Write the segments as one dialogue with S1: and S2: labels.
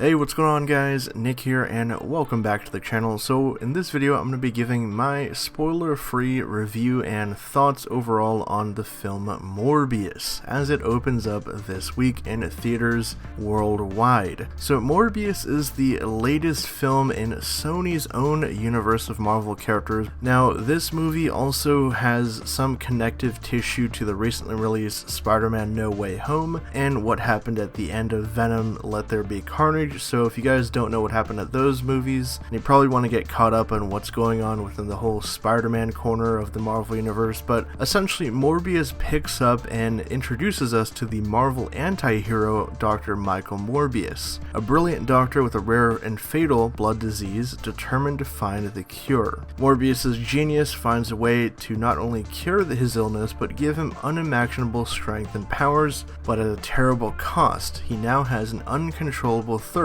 S1: Hey, what's going on guys? Nick here and welcome back to the channel. So in this video I'm going to be giving my spoiler-free review and thoughts overall on the film Morbius as it opens up this week in theaters worldwide. So Morbius is the latest film in Sony's own universe of Marvel characters. Now this movie also has some connective tissue to the recently released Spider-Man No Way Home and what happened at the end of Venom Let There Be Carnage. So if you guys don't know what happened at those movies, you probably want to get caught up on what's going on within the whole Spider-Man corner of the Marvel Universe. But essentially Morbius picks up and introduces us to the Marvel anti-hero Dr. Michael Morbius, a brilliant doctor with a rare and fatal blood disease determined to find the cure. Morbius's genius finds a way to not only cure his illness but give him unimaginable strength and powers, but at a terrible cost. He now has an uncontrollable thirst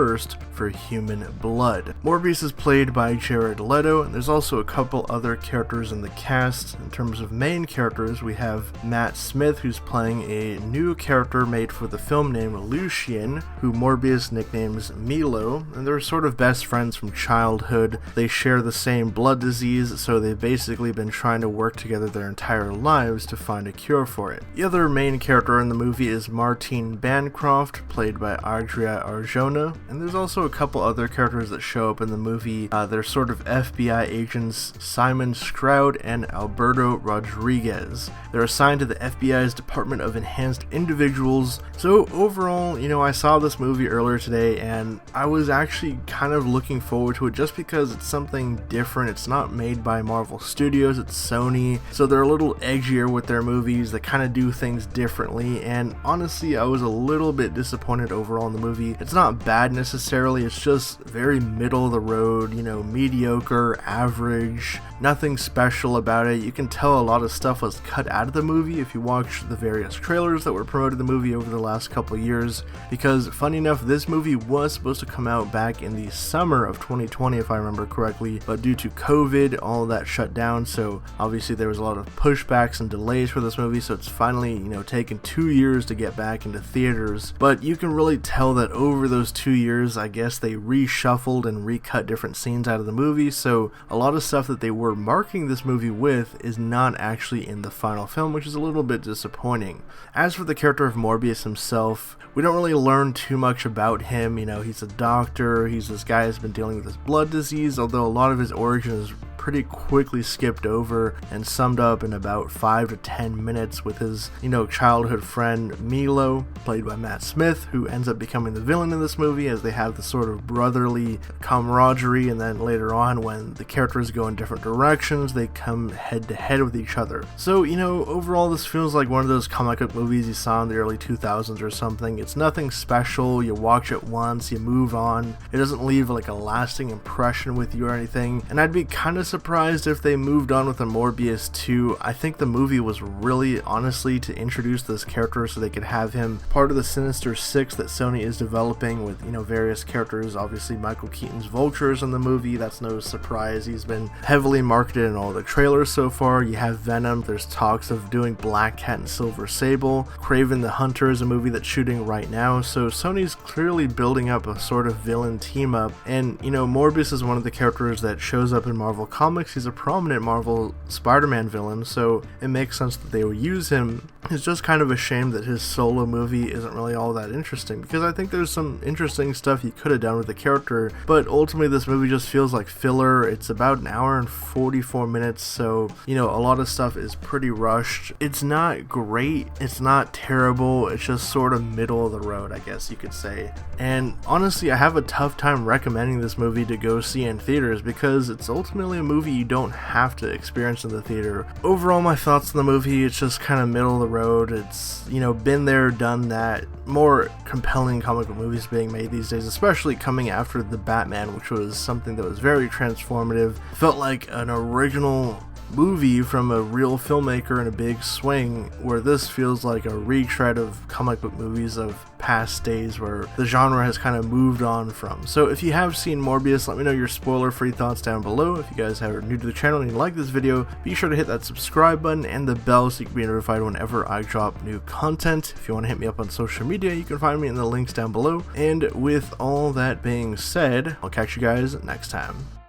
S1: for human blood. Morbius is played by Jared Leto, and there's also a couple other characters in the cast. In terms of main characters, we have Matt Smith, who's playing a new character made for the film named Lucian, who Morbius nicknames Milo, and they're sort of best friends from childhood. They share the same blood disease, so they've basically been trying to work together their entire lives to find a cure for it. The other main character in the movie is Martine Bancroft, played by Adria Arjona, and there's also a couple other characters that show up in the movie. They're sort of FBI agents Simon Stroud and Alberto Rodriguez. They're assigned to the FBI's Department of Enhanced Individuals. So overall, I saw this movie earlier today and I was actually kind of looking forward to it just because it's something different. It's not made by Marvel Studios, it's Sony, so they're a little edgier with their movies. They kind of do things differently, and honestly I was a little bit disappointed overall in the movie. It's not bad necessarily, it's just very middle of the road, mediocre, average, nothing special about it. You can tell a lot of stuff was cut out of the movie if you watch the various trailers that were promoted the movie over the last couple of years, because funny enough this movie was supposed to come out back in the summer of 2020 if I remember correctly, but due to COVID all of that shut down, so obviously there was a lot of pushbacks and delays for this movie, so it's finally taken 2 years to get back into theaters. But you can really tell that over those 2 years I guess they reshuffled and recut different scenes out of the movie, so a lot of stuff that they were marketing this movie with is not actually in the final film, which is a little bit disappointing. As for the character of Morbius himself, we don't really learn too much about him. He's a doctor, he's this guy who's been dealing with this blood disease, although a lot of his origin is pretty quickly skipped over and summed up in about 5 to 10 minutes with his, childhood friend Milo, played by Matt Smith, who ends up becoming the villain in this movie as they have this sort of brotherly camaraderie, and then later on when the characters go in different directions, they come head to head with each other. So, overall this feels like one of those comic book movies you saw in the early 2000s or something. It's nothing special, you watch it once, you move on. It doesn't leave like a lasting impression with you or anything, and I'd be kind of surprised if they moved on with the Morbius 2. I think the movie was really honestly to introduce this character so they could have him part of the Sinister Six that Sony is developing with, various characters. Obviously Michael Keaton's Vulture's in the movie, that's no surprise. He's been heavily marketed in all the trailers so far. You have Venom, there's talks of doing Black Cat and Silver Sable. Kraven the Hunter is a movie that's shooting right now, so Sony's clearly building up a sort of villain team up, and Morbius is one of the characters that shows up in Marvel Comics. He's a prominent Marvel Spider-Man villain, so it makes sense that they would use him. It's just kind of a shame that his solo movie isn't really all that interesting, because I think there's some interesting stuff he could have done with the character, but ultimately this movie just feels like filler. It's about an hour and 44 minutes, so a lot of stuff is pretty rushed. It's not great, it's not terrible, it's just sort of middle of the road, I guess you could say. And honestly I have a tough time recommending this movie to go see in theaters because it's ultimately a movie you don't have to experience in the theater. Overall my thoughts on the movie, it's just kind of middle of the road. It's been there, done that. More compelling comic book movies being made these days, especially coming after the Batman, which was something that was very transformative. Felt like an original movie from a real filmmaker in a big swing, where this feels like a retread of comic book movies of past days where the genre has kind of moved on from. So if you have seen Morbius, let me know your spoiler-free thoughts down below. If you guys are new to the channel and you like this video, be sure to hit that subscribe button and the bell so you can be notified whenever I drop new content. If you want to hit me up on social media, you can find me in the links down below. And with all that being said, I'll catch you guys next time.